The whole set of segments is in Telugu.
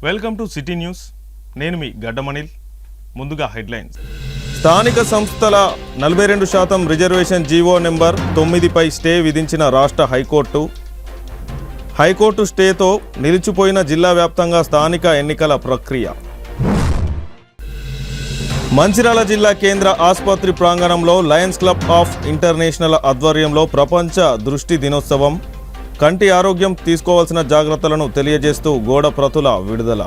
Welcome to city news. నేను మీ గడ్డమణిల్. ముందుగా హెడ్లైన్స్. స్థానిక సంస్థల 42% రిజర్వేషన్ జీవో నెంబర్ 9పై స్టే విధించిన రాష్ట్ర హైకోర్టు స్టేతో నిలిచిపోయిన జిల్లా వ్యాప్తంగా స్థానిక ఎన్నికల ప్రక్రియ. మంచిర్యాల జిల్లా కేంద్ర ఆసుపత్రి ప్రాంగణంలో లయన్స్ క్లబ్ ఆఫ్ ఇంటర్నేషనల్ ఆధ్వర్యంలో ప్రపంచ దృష్టి దినోత్సవం. కంటి ఆరోగ్యం తీసుకోవాల్సిన జాగ్రత్తలను తెలియజేస్తూ గోడ ప్రతుల విడుదల.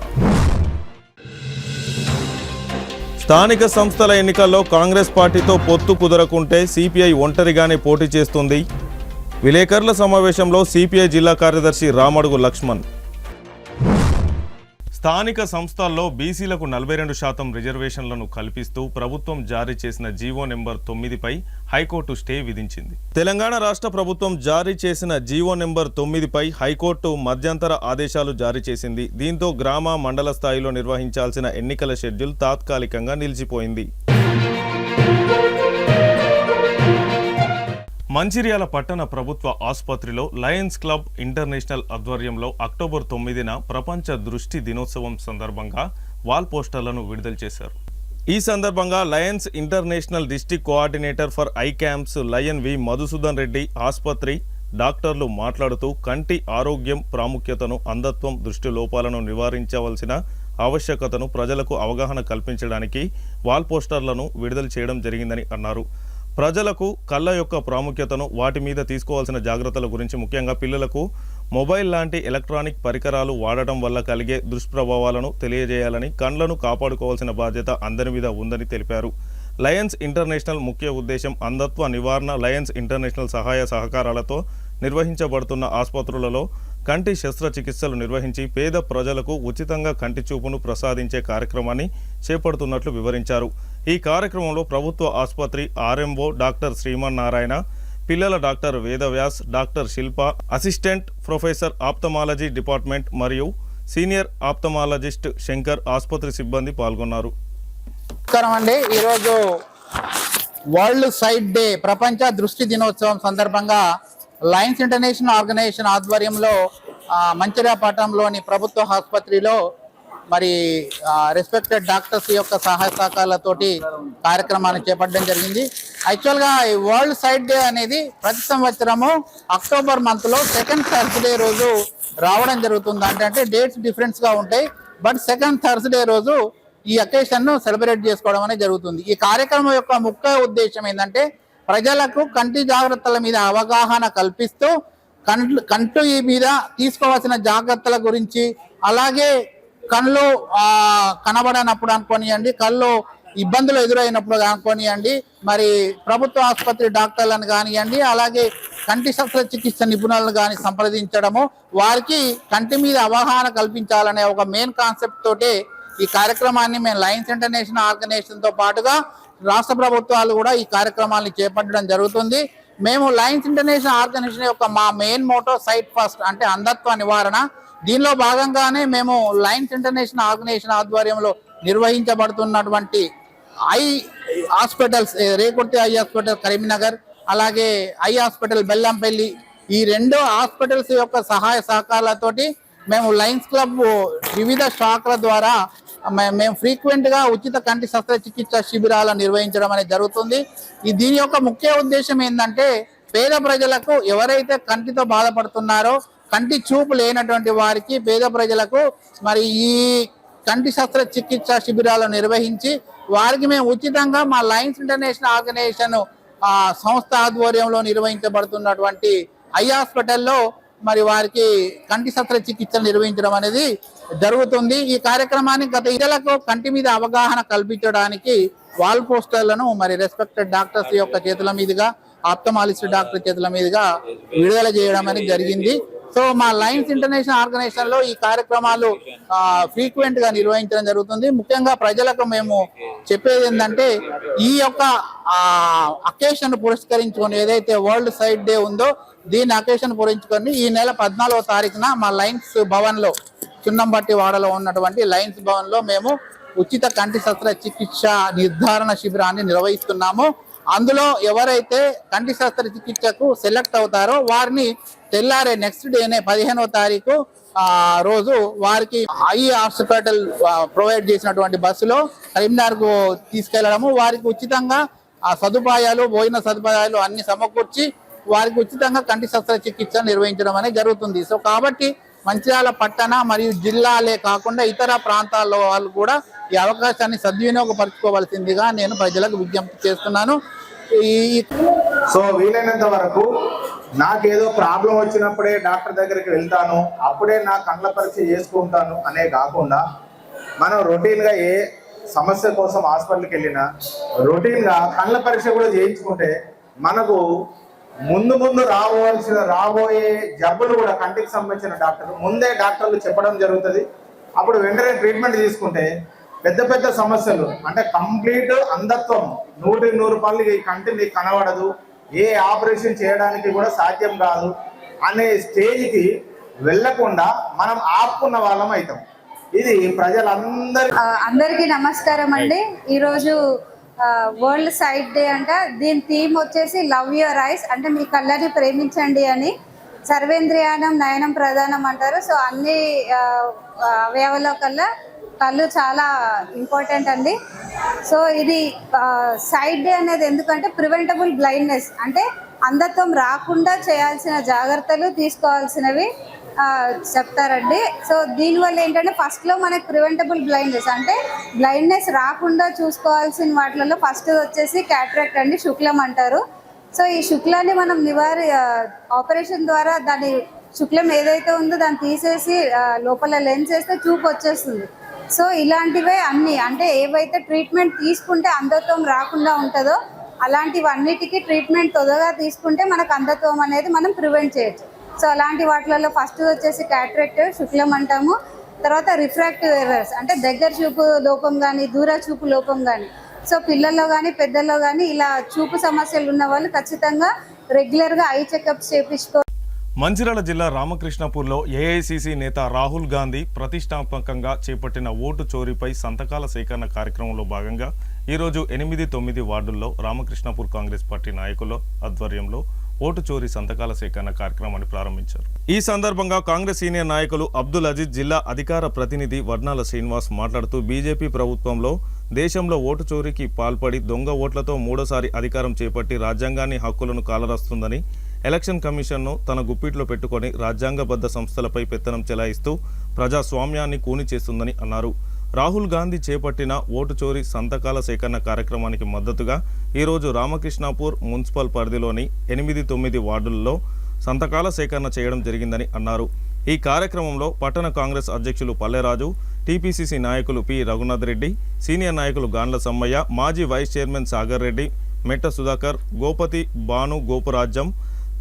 స్థానిక సంస్థల ఎన్నికల్లో కాంగ్రెస్ పార్టీతో పొత్తు కుదరకుంటే సిపిఐ ఒంటరిగానే పోటీ చేస్తుంది. విలేకరుల సమావేశంలో సిపిఐ జిల్లా కార్యదర్శి రామడుగు లక్ష్మణ్. స్థానిక సంస్థల్లో బీసీలకు 42% రిజర్వేషన్లను కల్పిస్తూ ప్రభుత్వం జారీ చేసిన జీవో నెంబర్ 9పై హైకోర్టు స్టే విధించింది. తెలంగాణ రాష్ట్ర ప్రభుత్వం జారీ చేసిన జీవో నెంబర్ 9పై హైకోర్టు మధ్యంతర ఆదేశాలు జారీ చేసింది. దీంతో గ్రామ మండల స్థాయిలో నిర్వహించాల్సిన ఎన్నికల షెడ్యూల్ తాత్కాలికంగా నిలిచిపోయింది. మంచిర్యాల పట్టణ ప్రభుత్వ ఆసుపత్రిలో లయన్స్ క్లబ్ ఇంటర్నేషనల్ ఆధ్వర్యంలో అక్టోబర్ 9న ప్రపంచ దృష్టి దినోత్సవం సందర్భంగా వాల్ పోస్టర్లను విడుదల చేశారు. ఈ సందర్భంగా lions international district coordinator for eye camps lion V Madhusudan Reddy ఆసుపత్రి డాక్టర్లు మాట్లాడుతూ కంటి ఆరోగ్యం ప్రాముఖ్యతను, అంధత్వం, దృష్టి లోపాలను నివారించవలసిన ఆవశ్యకతను ప్రజలకు అవగాహన కల్పించడానికి వాల్ పోస్టర్లను విడుదల చేయడం జరిగిందని అన్నారు. ప్రజలకు కళ్ళ యొక్క ప్రాముఖ్యతను, వాటి మీద తీసుకోవాల్సిన జాగ్రత్తల గురించి, ముఖ్యంగా పిల్లలకు మొబైల్ లాంటి ఎలక్ట్రానిక్ పరికరాలు వాడటం వల్ల కలిగే దుష్ప్రభావాలను తెలియజేయాలని, కండ్లను కాపాడుకోవాల్సిన బాధ్యత అందరి మీద ఉందని తెలిపారు. లయన్స్ ఇంటర్నేషనల్ ముఖ్య ఉద్దేశం అంధత్వ నివారణ. లయన్స్ ఇంటర్నేషనల్ సహాయ సహకారాలతో నిర్వహించబడుతున్న ఆసుపత్రులలో కంటి శస్త్రచికిత్సలు నిర్వహించి పేద ప్రజలకు ఉచితంగా కంటి చూపును ప్రసాదించే కార్యక్రమాన్ని చేపడుతున్నట్లు వివరించారు. ఈ కార్యక్రమంలో ప్రభుత్వ ఆసుపత్రి ఆర్ఎంఓ డాక్టర్ శ్రీమన్నారాయణ, పిల్లల డాక్టర్ వేదవ్యాస్, డాక్టర్ శిల్ప, అసిస్టెంట్ ప్రొఫెసర్ ఆప్థమాలజీ డిపార్ట్మెంట్ మరియు సీనియర్ ఆప్థమాలజిస్ట్ శంకర్, ఆసుపత్రి సిబ్బంది పాల్గొన్నారు. నమస్కారం అండి. ఈరోజు వరల్డ్ సైట్ డే ప్రపంచ దృష్టి దినోత్సవం సందర్భంగా లయన్స్ ఇంటర్నేషనల్ ఆర్గనైజేషన్ ఆధ్వర్యంలో మంచిర్యాల పట్టణంలోని ప్రభుత్వ ఆసుపత్రిలో మరి రెస్పెక్టెడ్ డాక్టర్స్ యొక్క సహాయ సహకారాలతోటి కార్యక్రమాన్ని చేపట్టడం జరిగింది. యాక్చువల్గా ఈ వరల్డ్ సైట్ డే అనేది ప్రతి సంవత్సరము అక్టోబర్ మంత్లో సెకండ్ థర్స్డే రోజు రావడం జరుగుతుంది. అంటే డేట్స్ డిఫరెన్స్గా ఉంటాయి, బట్ సెకండ్ థర్స్డే రోజు ఈ అకేషన్ను సెలబ్రేట్ చేసుకోవడం అనేది జరుగుతుంది. ఈ కార్యక్రమం యొక్క ముఖ్య ఉద్దేశం ఏంటంటే ప్రజలకు కంటి జాగ్రత్తల మీద అవగాహన కల్పిస్తూ కంటి మీద తీసుకోవాల్సిన జాగ్రత్తల గురించి, అలాగే కళ్ళు కనబడనప్పుడు అనుకోనియండి, కళ్ళు ఇబ్బందులు ఎదురైనప్పుడు అనుకోనియండి, మరి ప్రభుత్వ ఆసుపత్రి డాక్టర్లను కానివ్వండి, అలాగే కంటి శస్త్రచికిత్స నిపుణులను కానీ సంప్రదించడము, వారికి కంటి మీద అవగాహన కల్పించాలనే ఒక మెయిన్ కాన్సెప్ట్ తోటే ఈ కార్యక్రమాన్ని మేము లయన్స్ ఇంటర్నేషనల్ ఆర్గనైజేషన్తో పాటుగా రాష్ట్ర ప్రభుత్వాలు కూడా ఈ కార్యక్రమాన్ని చేపట్టడం జరుగుతుంది. మేము లయన్స్ ఇంటర్నేషనల్ ఆర్గనైజేషన్ యొక్క మా మెయిన్ మోటో సైట్ ఫస్ట్, అంటే అంధత్వ నివారణ. దీనిలో భాగంగానే మేము లయన్స్ ఇంటర్నేషనల్ ఆర్గనైజేషన్ ఆధ్వర్యంలో నిర్వహించబడుతున్నటువంటి eye hospitals, Rekurthi eye hospital Karimnagar, అలాగే ఐ హాస్పిటల్ బెల్లంపల్లి, ఈ రెండు హాస్పిటల్స్ యొక్క సహాయ సహకారాలతోటి మేము లయన్స్ క్లబ్ వివిధ శాఖల ద్వారా మేము ఫ్రీక్వెంట్గా ఉచిత కంటి శస్త్రచికిత్స శిబిరాలను నిర్వహించడం అనేది జరుగుతుంది. దీని యొక్క ముఖ్య ఉద్దేశం ఏంటంటే పేద ప్రజలకు, ఎవరైతే కంటితో బాధపడుతున్నారో, కంటి చూపు లేనటువంటి వారికి, పేద ప్రజలకు మరి ఈ కంటి శస్త్రచికిత్స శిబిరాలను నిర్వహించి వారికి మేము ఉచితంగా మా లయన్స్ ఇంటర్నేషనల్ ఆర్గనైజేషన్ సంస్థ ఆధ్వర్యంలో నిర్వహించబడుతున్నటువంటి ఐ హాస్పిటల్లో మరి వారికి కంటి శస్త్రచికిత్సలు నిర్వహించడం అనేది జరుగుతుంది. ఈ కార్యక్రమాన్ని గత ఇతరులకు కంటి మీద అవగాహన కల్పించడానికి వాల్ పోస్టర్లను మరి రెస్పెక్టెడ్ డాక్టర్స్ యొక్క చేతుల మీదుగా, ఆప్థమాలజిస్ట్ డాక్టర్ చేతుల మీదుగా విడుదల చేయడం అనేది జరిగింది. సో మా లయన్స్ ఇంటర్నేషనల్ ఆర్గనైజేషన్ లో ఈ కార్యక్రమాలు ఫ్రీక్వెంట్ గా నిర్వహించడం జరుగుతుంది. ముఖ్యంగా ప్రజలకు మేము చెప్పేది ఏంటంటే ఈ యొక్క అకేషన్ పురస్కరించుకొని, ఏదైతే వరల్డ్ సైట్ డే ఉందో దీన్ని అకేషన్ పురస్కరించుకొని ఈ నెల 14వ తారీఖున మా లయన్స్ భవన్ లో, చున్నంబట్టి వాడలో ఉన్నటువంటి లయన్స్ భవన్ లో మేము ఉచిత కంటి శస్త్రచికిత్స నిర్ధారణ శిబిరాన్ని నిర్వహిస్తున్నాము. అందులో ఎవరైతే కంటి శస్త్రచికిత్సకు సెలెక్ట్ అవుతారో వారిని తెల్లారే నెక్స్ట్ డేనే 15వ తారీఖు రోజు వారికి ఐ హాస్పిటల్ ప్రొవైడ్ చేసినటువంటి బస్సులో కరీంనగర్కు తీసుకెళ్లడము, వారికి ఉచితంగా ఆ సదుపాయాలు, భోజన సదుపాయాలు అన్ని సమకూర్చి వారికి ఉచితంగా కంటి శస్త్రచికిత్స నిర్వహించడం అనేది జరుగుతుంది. సో కాబట్టి మంచిర్యాల పట్టణ మరియు జిల్లాలే కాకుండా ఇతర ప్రాంతాల్లో వాళ్ళు కూడా ఈ అవకాశాన్ని సద్వినియోగపరచుకోవాల్సిందిగా నేను ప్రజలకు విజ్ఞప్తి చేస్తున్నాను. సో వీలైనంత వరకు నాకేదో ప్రాబ్లం వచ్చినప్పుడే డాక్టర్ దగ్గరికి వెళ్తాను, అప్పుడే నా కళ్ళ పరీక్ష చేసుకుంటాను అనే కాకుండా మనం రొటీన్గా ఏ సమస్య కోసం హాస్పిటల్కి వెళ్ళినా రొటీన్గా కళ్ళ పరీక్ష కూడా చేయించుకుంటే మనకు ముందు రాబోయే జబ్బులు కూడా కంటికి సంబంధించిన ముందే డాక్టర్లు చెప్పడం జరుగుతుంది. అప్పుడు వెంటనే ట్రీట్మెంట్ తీసుకుంటే పెద్ద సమస్యలు అంటే కంప్లీట్ అంధత్వం 100% ఈ కంటి నీకు కనబడదు, ఏ ఆపరేషన్ చేయడానికి కూడా సాధ్యం కాదు అనే స్టేజ్కి వెళ్ళకుండా మనం ఆపుకున్న వాళ్ళం అవుతాం. ఇది అందరికీ నమస్కారం అండి. ఈరోజు వరల్డ్ సైట్ డే అంట. దీని థీమ్ వచ్చేసి లవ్ యువర్ ఐస్, అంటే మీ కళ్ళని ప్రేమించండి అని. సర్వేంద్రియానం నయనం ప్రధానం అంటారు. సో అన్ని అవయవాల కల్లా కళ్ళు చాలా ఇంపార్టెంట్ అండి. సో ఇది సైట్ డే అనేది ఎందుకంటే ప్రివెంటబుల్ బ్లైండ్నెస్, అంటే అంధత్వం రాకుండా చేయాల్సిన జాగ్రత్తలు తీసుకోవాల్సినవి చెప్తారండి. సో దీనివల్ల ఏంటంటే ఫస్ట్లో మనకి ప్రివెంటబుల్ బ్లైండ్నెస్ అంటే బ్లైండ్నెస్ రాకుండా చూసుకోవాల్సిన వాటిలలో ఫస్ట్ వచ్చేసి క్యాట్రాక్ట్ అండి, శుక్లం అంటారు. సో ఈ శుక్లాన్ని మనం ఆపరేషన్ ద్వారా దాని శుక్లం ఏదైతే ఉందో దాన్ని తీసేసి లోపల లెన్స్ వేస్తే చూపు వచ్చేస్తుంది. సో ఇలాంటివే అన్ని అంటే ఏవైతే ట్రీట్మెంట్ తీసుకుంటే అంధత్వం రాకుండా ఉంటుందో అలాంటివన్నిటికీ ట్రీట్మెంట్ తొందరగా తీసుకుంటే మనకు అంధత్వం అనేది మనం ప్రివెంట్ చేయొచ్చు. సో అలాంటి వాటిలలో ఫస్ట్ వచ్చేసి క్యాట్రాక్ట్ శుక్లం అంటాము. తర్వాత రిఫ్రాక్టివ్ ఎర్రర్స్ అంటే దగ్గర చూపు లోపం కానీ దూర చూపు లోపం కానీ. సో పిల్లల్లో కానీ పెద్దల్లో కానీ ఇలా చూపు సమస్యలు ఉన్న వాళ్ళు ఖచ్చితంగా రెగ్యులర్గా ఐ చెకప్స్ చేయించుకో. మంచిర్యాల జిల్లా రామకృష్ణపూర్లో ఏఐసిసి నేత రాహుల్ గాంధీ ప్రతిష్టాత్మకంగా చేపట్టిన ఓటు చోరీపై సంతకాల సేకరణ కార్యక్రమంలో భాగంగా ఈరోజు 8-9 వార్డుల్లో రామకృష్ణపూర్ కాంగ్రెస్ పార్టీ నాయకుల ఆధ్వర్యంలో ఓటు చోరీ సంతకాల సేకరణ కార్యక్రమాన్ని ప్రారంభించారు. ఈ సందర్భంగా కాంగ్రెస్ సీనియర్ నాయకులు అబ్దుల్ అజీజ్, జిల్లా అధికార ప్రతినిధి వర్ణాల శ్రీనివాస్ మాట్లాడుతూ బీజేపీ ప్రభుత్వంలో దేశంలో ఓటు చోరీకి పాల్పడి దొంగ ఓట్లతో మూడోసారి అధికారం చేపట్టి రాజ్యాంగాన్ని హక్కులను కాలరాస్తుందని, ఎలక్షన్ కమిషన్ను తన గుప్పిట్లో పెట్టుకొని రాజ్యాంగబద్ధ సంస్థలపై పెత్తనం చెలాయిస్తూ ప్రజాస్వామ్యాన్ని కూని చేస్తుందని అన్నారు. రాహుల్ గాంధీ చేపట్టిన ఓటు చోరీ సంతకాల సేకరణ కార్యక్రమానికి మద్దతుగా ఈరోజు రామకృష్ణాపూర్ మున్సిపల్ పరిధిలోని 8-9 వార్డుల్లో సంతకాల సేకరణ చేయడం జరిగిందని అన్నారు. ఈ కార్యక్రమంలో పట్టణ కాంగ్రెస్ అధ్యక్షులు పల్లెరాజు, టీపీసీసీ నాయకులు పి రఘునాథ్ రెడ్డి, సీనియర్ నాయకులు గాండ్ల సమ్మయ్య, మాజీ వైస్ చైర్మన్ సాగర్ రెడ్డి, మెట్ట సుధాకర్, గోపతి, భాను, గోపురాజ్యం,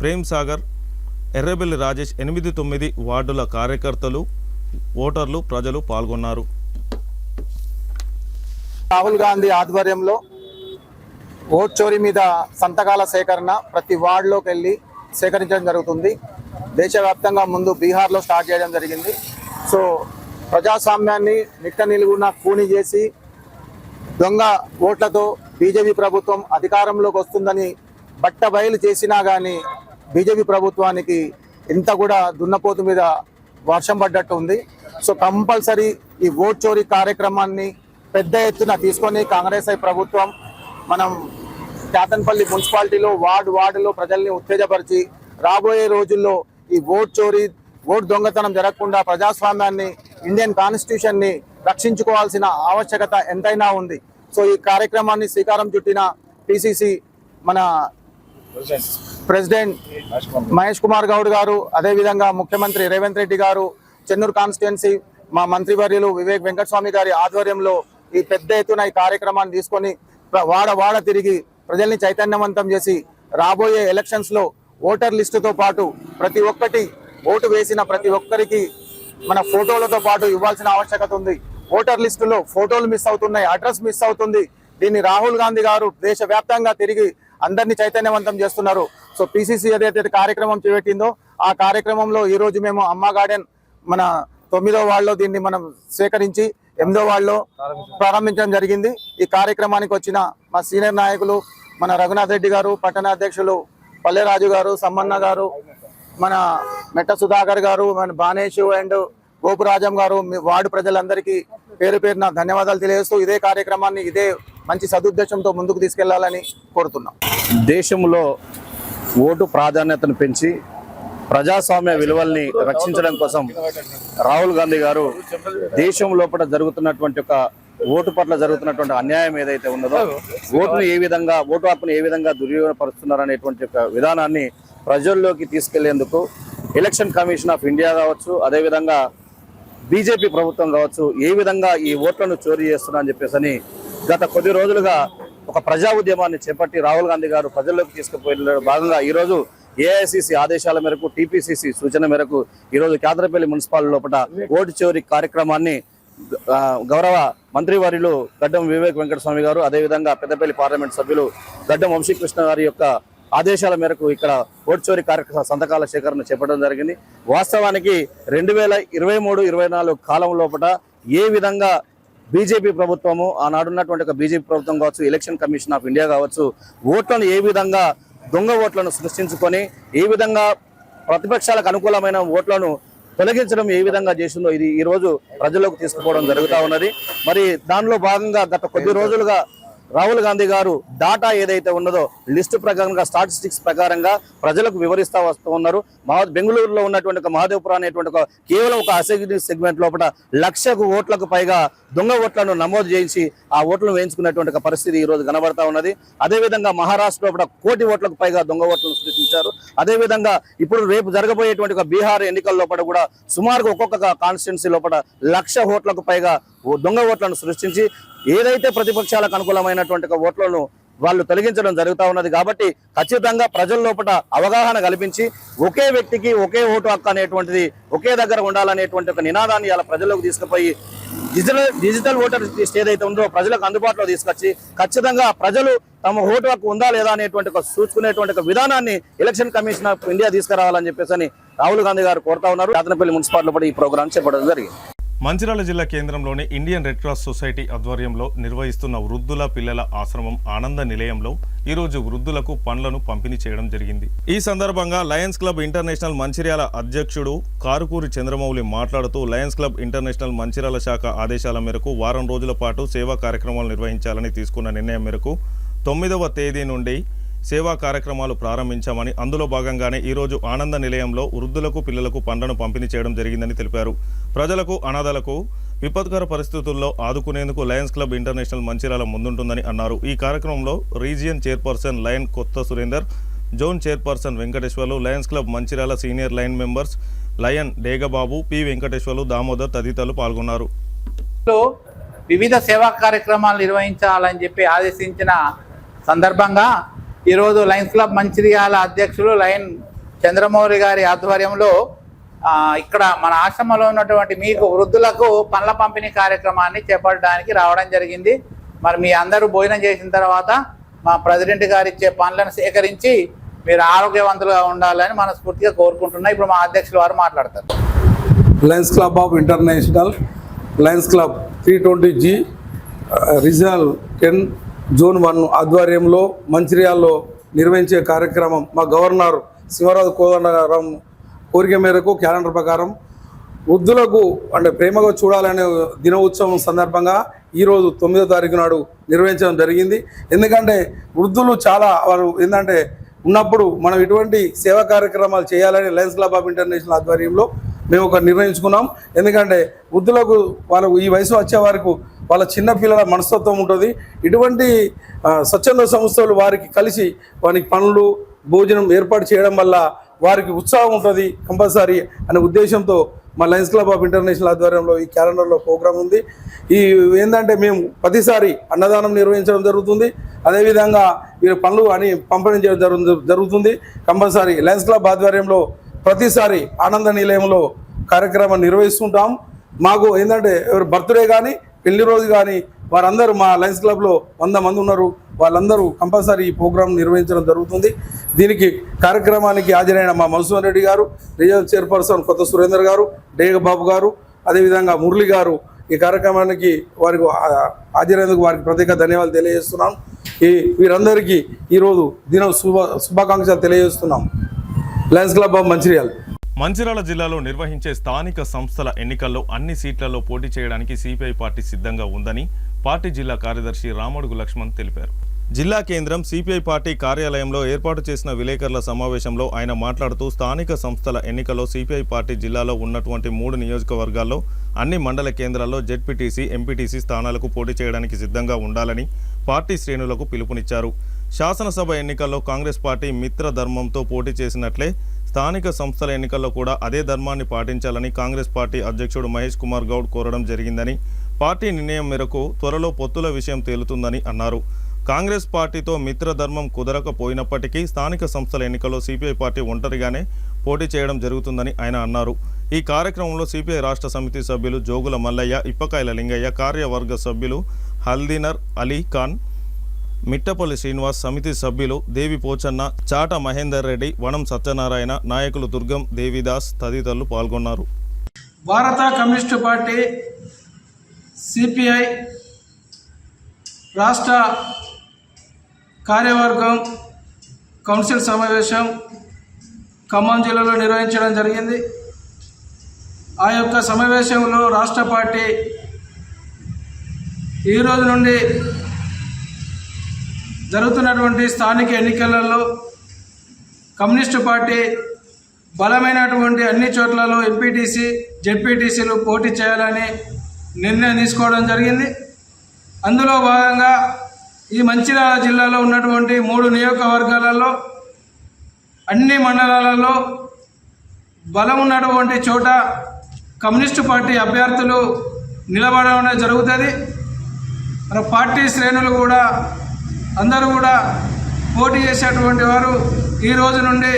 ప్రేమ్ సాగర్, ఎర్రబెల్లి రాజేష్, 8-9 వార్డుల కార్యకర్తలు, ఓటర్లు, ప్రజలు పాల్గొన్నారు. రాహుల్ గాంధీ ఆధ్వర్యంలో ఓట్ చోరీ మీద సంతకాల సేకరణ ప్రతి వార్డులోకి వెళ్ళి సేకరించడం జరుగుతుంది. దేశవ్యాప్తంగా ముందు బీహార్లో స్టార్ట్ చేయడం జరిగింది. సో ప్రజాస్వామ్యాన్ని నిట్ట నిలువున కూని చేసి దొంగ ఓట్లతో బీజేపీ ప్రభుత్వం అధికారంలోకి వస్తుందని బట్టబయలు చేసినా కానీ బీజేపీ ప్రభుత్వానికి ఇంత కూడా దున్నపోతు మీద వర్షం పడ్డట్టు ఉంది. సో కంపల్సరీ ఈ ఓట్ చోరీ కార్యక్రమాన్ని పెద్ద ఎత్తున తీసుకొని కాంగ్రెస్ ప్రభుత్వం మనం చాతన్పల్లి మున్సిపాలిటీలో వార్డులో ప్రజల్ని ఉత్తేజపరిచి రాబోయే రోజుల్లో ఈ ఓట్ చోరీ, ఓట్ దొంగతనం జరగకుండా ప్రజాస్వామ్యాన్ని, ఇండియన్ కాన్స్టిట్యూషన్ని రక్షించుకోవాల్సిన ఆవశ్యకత ఎంతైనా ఉంది. సో ఈ కార్యక్రమాన్ని శ్రీకారం చుట్టిన పిసిసి మన ప్రెసిడెంట్ మహేష్ కుమార్ గౌడ్ గారు, అదేవిధంగా ముఖ్యమంత్రి రేవంత్ రెడ్డి గారు, చెన్నూరు కాన్స్టిట్యున్సీ మా మంత్రివర్యులు వివేక్ వెంకటస్వామి గారి ఆధ్వర్యంలో ఈ పెద్ద ఎత్తున ఈ కార్యక్రమాన్ని తీసుకొని వాడ తిరిగి ప్రజల్ని చైతన్యవంతం చేసి రాబోయే ఎలక్షన్స్లో ఓటర్ లిస్టుతో పాటు ప్రతి ఒక్కటి ఓటు వేసిన ప్రతి ఒక్కరికి మన ఫోటోలతో పాటు ఇవ్వాల్సిన ఆవశ్యకత ఉంది. ఓటర్ లిస్టులో ఫోటోలు మిస్ అవుతున్నాయి, అడ్రస్ మిస్ అవుతుంది. దీన్ని రాహుల్ గాంధీ గారు దేశవ్యాప్తంగా తిరిగి అందరినీ చైతన్యవంతం చేస్తున్నారు. సో పిసిసి ఏదైతే కార్యక్రమం చేపట్టిందో ఆ కార్యక్రమంలో ఈరోజు మేము అమ్మ గార్డెన్ మన 9వ వార్డులో దీన్ని మనం సేకరించి 8వ వార్డులో ప్రారంభించడం జరిగింది. ఈ కార్యక్రమానికి వచ్చిన మా సీనియర్ నాయకులు మన రఘునాథ్ రెడ్డి గారు, పట్టణ అధ్యక్షులు పల్లెరాజు గారు, సమ్మన్న గారు, మన మెట్ట సుధాకర్ గారు, మన బానేషు అండ్ గోపురాజం గారు, వార్డు ప్రజలందరికీ పేరు పేరున ధన్యవాదాలు తెలియజేస్తూ ఇదే కార్యక్రమాన్ని ఇదే మంచి సదుద్దేశంతో ముందుకు తీసుకెళ్లాలని కోరుతున్నాం. దేశంలో ఓటు ప్రాధాన్యతను పెంచి ప్రజాస్వామ్య విలువల్ని రక్షించడం కోసం రాహుల్ గాంధీ గారు దేశం లోపల జరుగుతున్నటువంటి ఒక ఓటు పట్ల జరుగుతున్నటువంటి అన్యాయం ఏదైతే ఉన్నదో, ఓటు హక్కును ఏ విధంగా దుర్వినియోగపరుస్తున్నారనేటువంటి ఒక విధానాన్ని ప్రజల్లోకి తీసుకెళ్లేందుకు ఎలక్షన్ కమిషన్ ఆఫ్ ఇండియా కావచ్చు, అదేవిధంగా బీజేపీ ప్రభుత్వం కావచ్చు, ఏ విధంగా ఈ ఓట్లను చోరీ చేస్తున్నారని చెప్పేసి గత కొద్ది రోజులుగా ఒక ప్రజా ఉద్యమాన్ని చేపట్టి రాహుల్ గాంధీ గారు ప్రజల్లోకి తీసుకుపోయే భాగంగా ఈరోజు ఏఐసిసి ఆదేశాల మేరకు, టీపీసీసీ సూచన మేరకు ఈరోజు కేంద్రపల్లి మున్సిపాలిటీ లోపల ఓటు చోరీ కార్యక్రమాన్ని గౌరవ మంత్రివర్యులు గడ్డం వివేక్ వెంకటస్వామి గారు, అదేవిధంగా పెద్దపల్లి పార్లమెంట్ సభ్యులు గడ్డం వంశీకృష్ణ గారి యొక్క ఆదేశాల మేరకు ఇక్కడ ఓటు చోరీ కార్యక్రమ సంతకాల సేకరణ చేపట్టడం జరిగింది. వాస్తవానికి 2023-24 కాలం లోపల ఏ విధంగా బీజేపీ ప్రభుత్వము, ఆనాడున్నటువంటి ఒక బీజేపీ ప్రభుత్వం కావచ్చు, ఎలక్షన్ కమిషన్ ఆఫ్ ఇండియా కావచ్చు, ఓట్లను ఏ విధంగా దొంగ ఓట్లను సృష్టించుకొని ఏ విధంగా ప్రతిపక్షాలకు అనుకూలమైన ఓట్లను తొలగించడం ఏ విధంగా చేసిందో ఇది ఈ రోజు ప్రజల్లోకి తీసుకుపోవడం జరుగుతూ ఉన్నది. మరి దానిలో భాగంగా గత కొద్ది రోజులుగా రాహుల్ గాంధీ గారు డాటా ఏదైతే ఉన్నదో లిస్టు ప్రకారంగా, స్టాటిస్టిక్స్ ప్రకారంగా ప్రజలకు వివరిస్తూ వస్తూ ఉన్నారు. బెంగళూరులో ఉన్నటువంటి ఒక మహాదేవ్పుర అనేటువంటి కేవలం ఒక అసెంబ్లీ సెగ్మెంట్ లోపల 1,00,000 ఓట్లకు పైగా దొంగ ఓట్లను నమోదు చేసి ఆ ఓట్లను వేయించుకున్నటువంటి పరిస్థితి ఈ రోజు కనబడతా ఉన్నది. అదేవిధంగా మహారాష్ట్ర లోపల 1 కోటి ఓట్లకు పైగా దొంగ ఓట్లను సృష్టించారు. అదేవిధంగా ఇప్పుడు రేపు జరగబోయేటువంటి ఒక బీహార్ ఎన్నికల లోపల కూడా సుమారుగా ఒక్కొక్క కాన్స్టిట్యున్సీ లోపల 1,00,000 ఓట్లకు పైగా దొంగ ఓట్లను సృష్టించి ఏదైతే ప్రతిపక్షాలకు అనుకూలమైనటువంటి ఓట్లను వాళ్ళు తొలగించడం జరుగుతూ ఉన్నది. కాబట్టి ఖచ్చితంగా ప్రజల లోపల అవగాహన కల్పించి ఒకే వ్యక్తికి ఒకే ఓటు హక్కు అనేటువంటిది ఒకే దగ్గర ఉండాలనేటువంటి ఒక నినాదాన్ని ఇలా ప్రజల్లోకి తీసుకుపోయి డిజిటల్ ఓటర్ లిస్ట్ ఏదైతే ఉందో ప్రజలకు అందుబాటులో తీసుకొచ్చి ఖచ్చితంగా ప్రజలు తమ ఓటు హక్కు ఉందా లేదా అనేటువంటి ఒక చూసుకునేటువంటి ఒక విధానాన్ని ఎలక్షన్ కమిషన్ ఆఫ్ ఇండియా తీసుకురావాలని చెప్పేసి రాహుల్ గాంధీ గారు కోరుతా ఉన్నారు. యాదనపల్లి మున్సిపాలిటీలో కూడా ఈ ప్రోగ్రాం చేపట్టడం జరిగింది. మంచిర్యాల జిల్లా కేంద్రంలోని ఇండియన్ రెడ్ క్రాస్ సొసైటీ ఆధ్వర్యంలో నిర్వహిస్తున్న వృద్ధుల పిల్లల ఆశ్రమం ఆనంద నిలయంలో ఈరోజు వృద్ధులకు పండ్లను పంపిణీ చేయడం జరిగింది. ఈ సందర్భంగా లయన్స్ క్లబ్ ఇంటర్నేషనల్ మంచిర్యాల అధ్యక్షుడు కారుకూరి చంద్రమౌళి మాట్లాడుతూ లయన్స్ క్లబ్ ఇంటర్నేషనల్ మంచిర్యాల శాఖ ఆదేశాల మేరకు వారం రోజుల పాటు సేవా కార్యక్రమాలు నిర్వహించాలని తీసుకున్న నిర్ణయం మేరకు 9వ తేదీ నుండి సేవా కార్యక్రమాలు ప్రారంభించామని, అందులో భాగంగానే ఈరోజు ఆనంద నిలయంలో వృద్ధులకు పిల్లలకు పండ్లను పంపిణీ చేయడం జరిగిందని తెలిపారు. ప్రజలకు, అనాథలకు విపత్కర పరిస్థితుల్లో ఆదుకునేందుకు లయన్స్ క్లబ్ ఇంటర్నేషనల్ మంచిర్యాల ముందుంటుందని అన్నారు. ఈ కార్యక్రమంలో region chairperson lion Kotha Surender, zone chairperson Venkateswarlu, lions club Mancherial senior lion members lion Degababu, P Venkateswarlu, Damodar తదితరులు పాల్గొన్నారు. వివిధ సేవా కార్యక్రమాలు నిర్వహించాలని చెప్పి ఆదేశించిన సందర్భంగా ఈరోజు లయన్స్ క్లబ్ మంచిర్యాల అధ్యక్షులు లయన్ చంద్రమౌళి గారి ఆధ్వర్యంలో ఇక్కడ మన ఆశ్రమంలో ఉన్నటువంటి మీకు వృద్ధులకు పండ్ల పంపిణీ కార్యక్రమాన్ని చేపట్టడానికి రావడం జరిగింది. మరి మీ అందరూ భోజనం చేసిన తర్వాత మా ప్రెసిడెంట్ గారు ఇచ్చే పండ్లను సేకరించి మీరు ఆరోగ్యవంతులుగా ఉండాలని మనస్ఫూర్తిగా కోరుకుంటున్నా. ఇప్పుడు మా అధ్యక్షులు వారు మాట్లాడతారు. Lions club of international, Lions club 320G regional 10 zone 1 ఆధ్వర్యంలో మంచిర్యాలలో నిర్వహించే కార్యక్రమం మా గవర్నర్ సింహరాజు కోదండరాం కోరిక మేరకు క్యాలెండర్ ప్రకారం వృద్ధులకు అంటే ప్రేమగా చూడాలనే దినోత్సవం సందర్భంగా ఈరోజు 9వ తారీఖు నాడు నిర్వహించడం జరిగింది. ఎందుకంటే వృద్ధులు చాలా వారు ఏంటంటే ఉన్నప్పుడు మనం ఇటువంటి సేవా కార్యక్రమాలు చేయాలని లయన్స్ క్లబ్ ఆఫ్ ఇంటర్నేషనల్ ఆధ్వర్యంలో మేము ఒక నిర్ణయించుకున్నాం. ఎందుకంటే వృద్ధులకు వాళ్ళకు ఈ వయసు వచ్చే వరకు వాళ్ళ చిన్న పిల్లల మనస్తత్వం ఉంటుంది. ఇటువంటి స్వచ్ఛంద సంస్థలు వారికి కలిసి వారికి పనులు భోజనం ఏర్పాటు చేయడం వల్ల వారికి ఉత్సాహం ఉంటుంది కంపల్సరీ అనే ఉద్దేశంతో మా లయన్స్ క్లబ్ ఆఫ్ ఇంటర్నేషనల్ ఆధ్వర్యంలో ఈ క్యాలెండర్లో ప్రోగ్రాం ఉంది. ఈ ఏంటంటే మేము ప్రతిసారి అన్నదానం నిర్వహించడం జరుగుతుంది. అదేవిధంగా వీరు పనులు అని పంపిణీ చేయడం జరుగుతుంది. కంపల్సరీ లయన్స్ క్లబ్ ఆధ్వర్యంలో ప్రతిసారి ఆనంద నిలయంలో కార్యక్రమం నిర్వహిస్తుంటాం. మాకు ఏంటంటే ఎవరు బర్త్డే కానీ పెళ్లి రోజు కానీ వారందరూ మా లయన్స్ క్లబ్లో 100 మంది ఉన్నారు. వాళ్ళందరూ కంపల్సరీ ఈ ప్రోగ్రాం నిర్వహించడం జరుగుతుంది. దీనికి కార్యక్రమానికి హాజరైన మా మధుసూదన్ రెడ్డి గారు, రీజనల్ చైర్పర్సన్ కొత్త సురేందర్ గారు, డేగబాబు గారు, అదేవిధంగా మురళి గారు ఈ కార్యక్రమానికి వారికి హాజరైనందుకు వారికి ప్రత్యేక ధన్యవాదాలు తెలియజేస్తున్నాం. వీరందరికీ ఈరోజు శుభాకాంక్షలు తెలియజేస్తున్నాం. Lions club of Mancherial. Mancherial జిల్లాలో నిర్వహించే స్థానిక సంస్థల ఎన్నికల్లో అన్ని సీట్లలో పోటీ చేయడానికి సిపిఐ పార్టీ సిద్ధంగా ఉందని పార్టీ జిల్లా కార్యదర్శి రామడుగు లక్ష్మణ్ తెలిపారు. జిల్లా కేంద్రం సిపిఐ పార్టీ కార్యాలయంలో ఏర్పాటు చేసిన విలేకరుల సమావేశంలో ఆయన మాట్లాడుతూ స్థానిక సంస్థల ఎన్నికల్లో సిపిఐ పార్టీ జిల్లాలో ఉన్నటువంటి 3 నియోజకవర్గాల్లో అన్ని మండల కేంద్రాల్లో జెడ్పీటీసీ, ఎంపీటీసీ స్థానాలకు పోటీ చేయడానికి సిద్ధంగా ఉండాలని పార్టీ శ్రేణులకు పిలుపునిచ్చారు. శాసనసభ ఎన్నికల్లో కాంగ్రెస్ పార్టీ మిత్ర ధర్మంతో పోటీ చేసినట్లే స్థానిక సంస్థల ఎన్నికల్లో కూడా అదే ధర్మాన్ని పాటించాలని కాంగ్రెస్ పార్టీ అధ్యక్షుడు మహేష్ కుమార్ గౌడ్ కోరడం జరిగిందని, పార్టీ నిర్ణయం మేరకు త్వరలో పొత్తుల విషయం తేలుతుందని అన్నారు. కాంగ్రెస్ పార్టీతో మిత్రధర్మం కుదరకపోయినప్పటికీ స్థానిక సంస్థల ఎన్నికల్లో సిపిఐ పార్టీ ఒంటరిగానే పోటీ చేయడం జరుగుతుందని ఆయన అన్నారు. ఈ కార్యక్రమంలో సిపిఐ రాష్ట్ర సమితి సభ్యులు జోగుల మల్లయ్య, ఇప్పకాయల లింగయ్య, కార్యవర్గ సభ్యులు హల్దీనర్ అలీ ఖాన్, మిట్టపల్లి శ్రీనివాస్, సమితి సభ్యులు దేవి పోచన్న, చాట మహేందర్ రెడ్డి, వనం సత్యనారాయణ, నాయకులు దుర్గం, దేవిదాస్ తదితరులు పాల్గొన్నారు. భారత కమ్యూనిస్టు పార్టీ సిపిఐ రాష్ట్ర కార్యవర్గం కౌన్సిల్ సమావేశం ఖమ్మం జిల్లాలో నిర్వహించడం జరిగింది. ఆ యొక్క సమావేశంలో రాష్ట్ర పార్టీ ఈ రోజు నుండి జరుగుతున్నటువంటి స్థానిక ఎన్నికలలో కమ్యూనిస్టు పార్టీ బలమైనటువంటి అన్ని చోట్లలో ఎంపీటీసీ, జెడ్పీటీసీలు పోటీ చేయాలని నిర్ణయం తీసుకోవడం జరిగింది. అందులో భాగంగా ఈ మంచిర్యాల జిల్లాలో ఉన్నటువంటి 3 నియోజకవర్గాలలో అన్ని మండలాలలో బలం ఉన్నటువంటి చోట కమ్యూనిస్టు పార్టీ అభ్యర్థులు నిలబడడం జరుగుతుంది. మన పార్టీ శ్రేణులు కూడా అందరూ కూడా పోటీ చేసేటువంటి వారు ఈ రోజు నుండి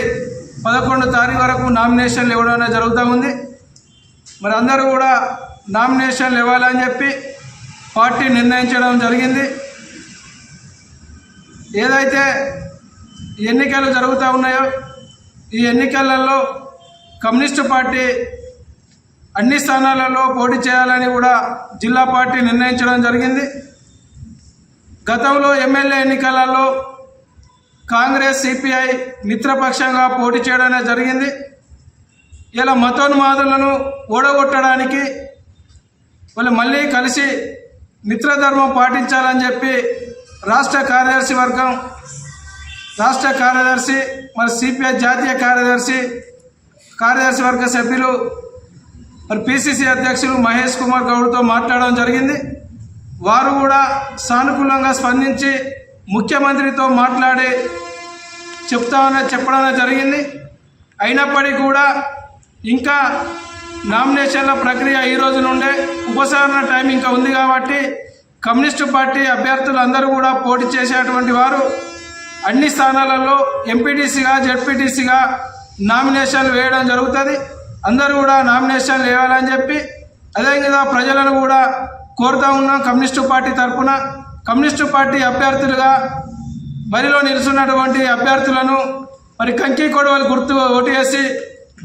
11 తారీఖు వరకు నామినేషన్లు ఇవ్వడం జరుగుతూ ఉంది. మరి అందరూ కూడా నామినేషన్లు ఇవ్వాలని చెప్పి పార్టీ నిర్ణయించడం జరిగింది. ఏదైతే ఎన్నికలు జరుగుతూ ఉన్నాయో ఈ ఎన్నికలలో కమ్యూనిస్టు పార్టీ అన్ని స్థానాలలో పోటీ చేయాలని కూడా జిల్లా పార్టీ నిర్ణయించడం జరిగింది. గతంలో ఎమ్మెల్యే ఎన్నికలలో కాంగ్రెస్, సిపిఐ మిత్రపక్షంగా పోటీ చేయడం జరిగింది. ఇలా మతోన్మాదులను ఓడగొట్టడానికి వాళ్ళు మళ్ళీ కలిసి మిత్రధర్మం పాటించాలని చెప్పి రాష్ట్ర కార్యదర్శి మరి సిపిఐ జాతీయ కార్యదర్శి వర్గ సభ్యులు మరి పిసిసి అధ్యక్షులు మహేష్ కుమార్ గౌడ్తో మాట్లాడడం జరిగింది. వారు కూడా సానుకూలంగా స్పందించి ముఖ్యమంత్రితో మాట్లాడి చెప్పడం జరిగింది. అయినప్పటికీ కూడా ఇంకా నామినేషన్ల ప్రక్రియ ఈ రోజు నుండే ఉపసంహరణ టైం ఇంకా ఉంది కాబట్టి కమ్యూనిస్టు పార్టీ అభ్యర్థులు అందరూ కూడా పోటీ చేసేటువంటి వారు అన్ని స్థానాలలో ఎంపీటీసీగా, జెడ్పీటీసీగా నామినేషన్లు వేయడం జరుగుతుంది. అందరూ కూడా నామినేషన్లు వేయాలని చెప్పి అదేవిధంగా ప్రజలను కూడా కోరుతూ ఉన్నాం. కమ్యూనిస్టు పార్టీ తరఫున కమ్యూనిస్టు పార్టీ అభ్యర్థులుగా బరిలో నిలుచున్నటువంటి అభ్యర్థులను మరి కంకి కొడవలి గుర్తు ఓటు వేసి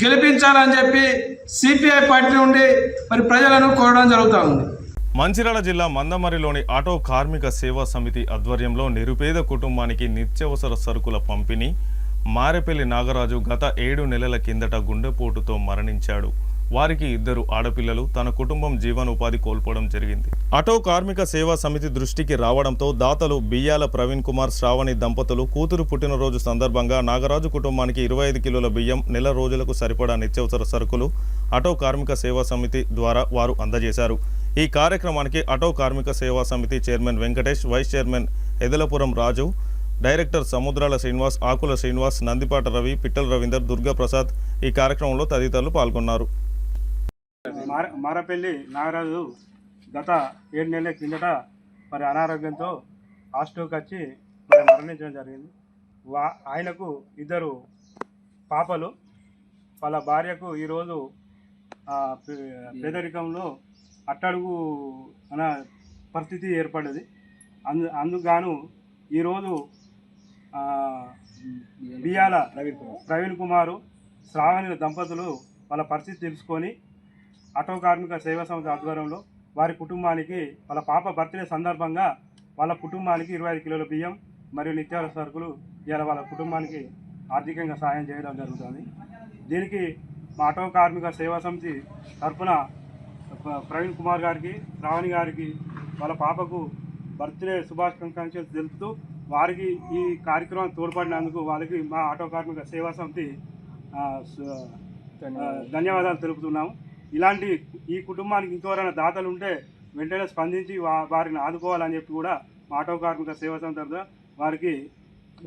గెలిపించాలని చెప్పి సిపిఐ పార్టీ నుండి మరి ప్రజలను కోరడం జరుగుతూ ఉంది. మంచిర్యాల జిల్లా మందమరిలోని ఆటో కార్మిక సేవా సమితి ఆధ్వర్యంలో నిరుపేద కుటుంబానికి నిత్యావసర సరుకుల పంపిణీ. మారెపల్లి నాగరాజు గత 7 నెలల కిందట గుండెపోటుతో మరణించాడు. వారికి 2 ఆడపిల్లలు. తన కుటుంబం జీవనోపాధి కోల్పోవడం జరిగింది. ఆటో కార్మిక సేవా సమితి దృష్టికి రావడంతో దాతలు బియ్యాల ప్రవీణ్ కుమార్, శ్రావణి దంపతులు కూతురు పుట్టినరోజు సందర్భంగా నాగరాజు కుటుంబానికి 25 కిలోల బియ్యం, నెల రోజులకు సరిపడా నిత్యావసర సరుకులు ఆటో కార్మిక సేవా సమితి ద్వారా వారు అందజేశారు. ఈ కార్యక్రమానికి ఆటో కార్మిక సేవా సమితి చైర్మన్ వెంకటేష్, వైస్ చైర్మన్ ఎదలపురం రాజు, డైరెక్టర్ సముద్రాల శ్రీనివాస్, ఆకుల శ్రీనివాస్, నందిపాట రవి, పిట్టల రవీందర్, దుర్గా ప్రసాద్ ఈ కార్యక్రమంలో తదితరులు పాల్గొన్నారు. మారపల్లి నాగరాజు గత 7 నెలల కిందట మరి అనారోగ్యంతో హాస్టల్కి వచ్చి మరి మరణించడం జరిగింది. ఆయనకు 2 పాపలు. వాళ్ళ భార్యకు ఈరోజు పేదరికంలో అట్టడుగు అన్న పరిస్థితి ఏర్పడ్డది. అందుకు ఈరోజు బియ్యాల ప్రవీణ్ కుమారు, శ్రావణి దంపతులు వాళ్ళ పరిస్థితి తెలుసుకొని ఆటో కార్మిక సేవా సంస్థ ఆధ్వర్యంలో వారి కుటుంబానికి వాళ్ళ పాప బర్త్డే సందర్భంగా వాళ్ళ కుటుంబానికి 25 కిలోల బియ్యం మరియు నిత్యావసర సరుకులు ఇలా వాళ్ళ కుటుంబానికి ఆర్థికంగా సాయం చేయడం జరుగుతుంది. దీనికి మా ఆటో కార్మిక సేవా సమితి తరఫున ప్రవీణ్ కుమార్ గారికి, శ్రావణి గారికి వాళ్ళ పాపకు బర్త్డే శుభాకాంక్షలు తెలుపుతూ వారికి ఈ కార్యక్రమం తోడ్పడినందుకు వాళ్ళకి మా ఆటో కార్మిక సేవా సమితి ధన్యవాదాలు తెలుపుతున్నాము. ఇలాంటి ఈ కుటుంబానికి ఇంకెవరైనా దాతలు ఉంటే వెంటనే స్పందించి వారిని ఆదుకోవాలని చెప్పి కూడా మా ఆటో కార్మిక సేవా సమితి తరఫున వారికి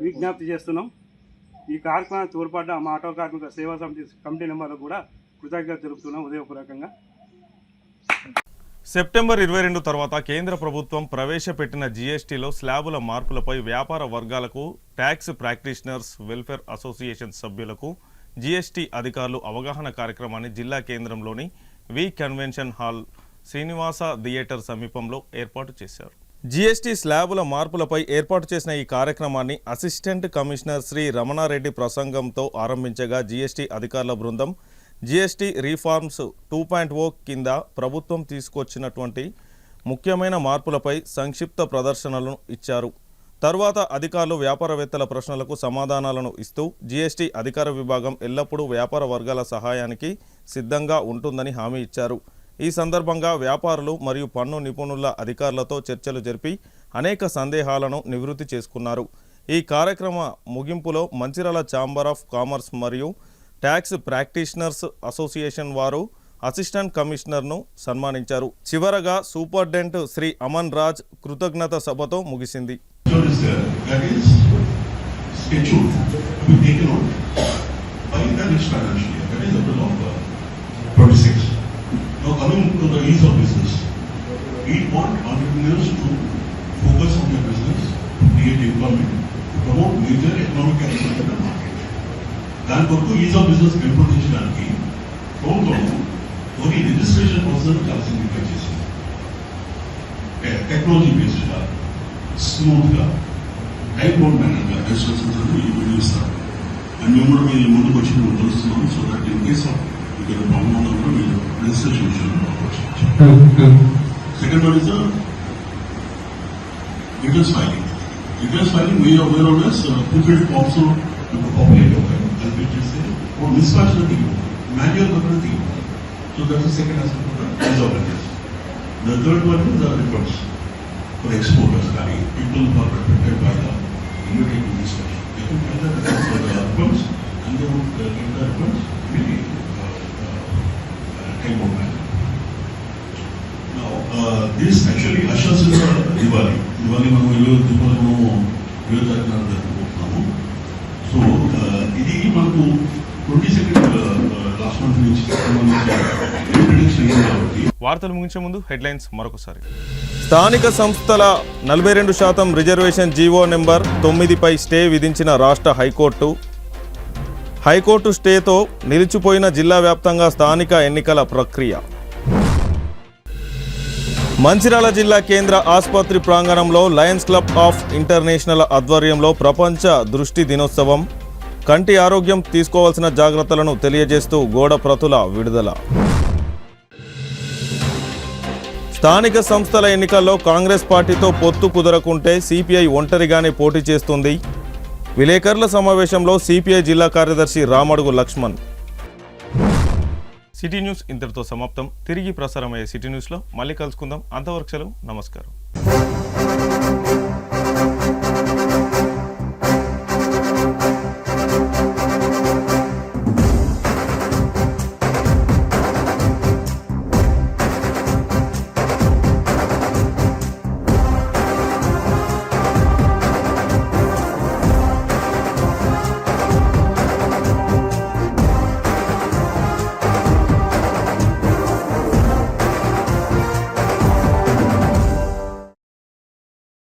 విజ్ఞప్తి చేస్తున్నాం. ఈ కార్యక్రమానికి తోడ్పడ్డ మా ఆటో కార్మిక సేవా సమితి కమిటీ మెంబర్లకు కూడా కృతజ్ఞత తెలుపుతున్నాం ఉదయపూర్వకంగా. సెప్టెంబర్ 22 తర్వాత కేంద్ర ప్రభుత్వం ప్రవేశపెట్టిన జీఎస్టీలో స్లాబుల మార్పులపై వ్యాపార వర్గాలకు, ట్యాక్స్ ప్రాక్టీషనర్స్ వెల్ఫేర్ అసోసియేషన్ సభ్యులకు జీఎస్టీ అధికారులు అవగాహన కార్యక్రమాన్ని జిల్లా కేంద్రంలోని వి కన్వెన్షన్ హాల్ శ్రీనివాస థియేటర్ సమీపంలో ఏర్పాటు చేశారు. జీఎస్టీ స్లాబుల మార్పులపై ఏర్పాటు చేసిన ఈ కార్యక్రమాన్ని అసిస్టెంట్ కమిషనర్ శ్రీ రమణారెడ్డి ప్రసంగంతో ఆరంభించగా జీఎస్టీ అధికారుల బృందం జీఎస్టీ రీఫార్మ్స్ 2.0 కింద ప్రభుత్వం తీసుకొచ్చినటువంటి ముఖ్యమైన మార్పులపై సంక్షిప్త ప్రదర్శనలను ఇచ్చారు. తరువాత అధికారులు వ్యాపారవేత్తల ప్రశ్నలకు సమాధానాలను ఇస్తూ జీఎస్టీ అధికార విభాగం ఎల్లప్పుడూ వ్యాపార వర్గాల సహాయానికి సిద్ధంగా ఉంటుందని హామీ ఇచ్చారు. ఈ సందర్భంగా వ్యాపారులు మరియు పన్ను నిపుణుల అధికారులతో చర్చలు జరిపి అనేక సందేహాలను నివృత్తి చేసుకున్నారు. ఈ కార్యక్రమ ముగింపులో మంచిర్యాల ఛాంబర్ ఆఫ్ కామర్స్ మరియు ట్యాక్స్ ప్రాక్టీషనర్స్ అసోసియేషన్ వారు అసిస్టెంట్ కమిషనర్ను సన్మానించారు. చివరగా సూపరింటెండెంట్ శ్రీ అమన్ రాజ్ కృతజ్ఞత సభతో ముగిసింది. Now coming to the ease of business, we want entrepreneurs to focus on their business, create employment, promote major economic activity in the market. దాని కొరకు ఈజ్ ఆఫ్ బిజినెస్ పెంపొందించడానికి ప్రభుత్వం ఒక రిజిస్ట్రేషన్ ప్రాసెస్ చాలా సింప్లిఫై చేసింది. టెక్నాలజీ బేస్డ్గా, స్మూత్గా, టైం బౌండ్ మేనర్గా రిజిస్ట్రేషన్స్ వినియోగిస్తారు. అండ్ మేము కూడా మీరు ముందుకు వచ్చి మేము తెలుస్తున్నాము. So that in case of ఇక్కడ ప్రాబ్లం ఉన్నప్పుడు మీరు రిజిస్ట్రేషన్ విషయంలో second one is returns filing. Returns filing we always prepared forms populate అవుతాయి. కల్పిట్ చేస్తే మిస్ఫార్చులో దిగిపోతాయి, మాన్యువల్గా కూడా దిగిపోతాయి. So that's the second aspect of the ease of business. The third one is the returns for exporters కానీ people for prepared by the initiative registration. They can file the returns for the returns and they would get the returns really time bound manner. Now, this actually ushers in the Diwali. Diwali మనము జరుపుకుంటున్నాము. సో ఇది మనకు 22nd లాస్ట్ మంత్ నుంచి ఇంట్రొడక్షన్ అయింది కాబట్టి. వార్తలు ముగించే ముందు హెడ్లైన్స్ మరొకసారి. స్థానిక సంస్థల 42% రిజర్వేషన్ జీవో నెంబర్ 9పై స్టే విధించిన రాష్ట్ర హైకోర్టు. హైకోర్టు స్టేతో నిలిచిపోయిన జిల్లా వ్యాప్తంగా స్థానిక ఎన్నికల ప్రక్రియ. మంచిర్యాల జిల్లా కేంద్ర ఆసుపత్రి ప్రాంగణంలో లయన్స్ క్లబ్ ఆఫ్ ఇంటర్నేషనల్ ఆధ్వర్యంలో ప్రపంచ దృష్టి దినోత్సవం. కంటి ఆరోగ్యం తీసుకోవాల్సిన జాగ్రత్తలను తెలియజేస్తూ గోడ ప్రతుల విడుదల. స్థానిక సంస్థల ఎన్నికల్లో కాంగ్రెస్ పార్టీతో పొత్తు కుదరకుంటే సిపిఐ ఒంటరిగానే పోటీ చేస్తుంది. విలేకరుల సమావేశంలో సిపిఐ జిల్లా కార్యదర్శి రామడుగు లక్ష్మణ్. సిటీ న్యూస్ ఇంతటితో సమాప్తం. తిరిగి ప్రసారమయ్యే సిటీ న్యూస్లో మళ్ళీ కలుసుకుందాం. అంతవరకు సెలవు. నమస్కారం.